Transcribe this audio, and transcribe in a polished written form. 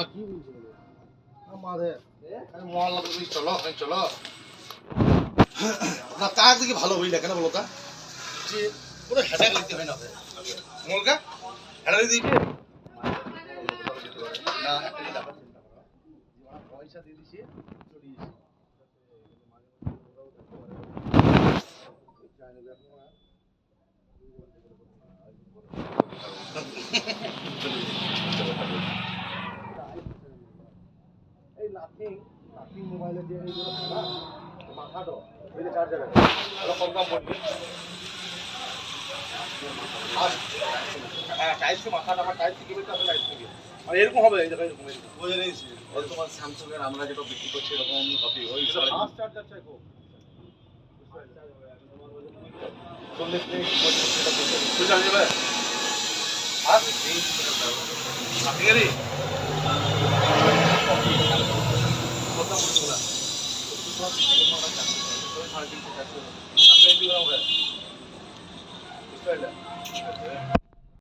কি বলছো আমাদের মহল্লা তুমি চলো চলো না তার দিকে ভালো হইলা কেন বলো তা যে পুরো হেডাক লিখতে হয় না মলকা হেডাক দিয়েছে না পয়সা দিয়ে দিছে চড়িয়েছে এই নাথিং মোবাইলের যে এইগুলো না মাথাটা ওই যে চার্জার আছে ওটা কম দাম পড়বে আর হ্যাঁ টাইপ সে মাথাটা আমার টাইপ থেকে বেরোতে হবে টাইপ থেকে মানে এরকম হবে এই দেখো এরকম বুঝে নিয়েছি ওই তোমার স্যামসাং এর আমরা যেটা বিক্রি করছি এরকম কপি ওই ফাস্ট চার্জার চাই গো চল্লিশ মিনিট তুই চার্জ যাবে আর এই আপনি গেলি কত পড়ছে না সাড়ে 300 400 আপনি এই দিকে হবে বুঝতে পারলে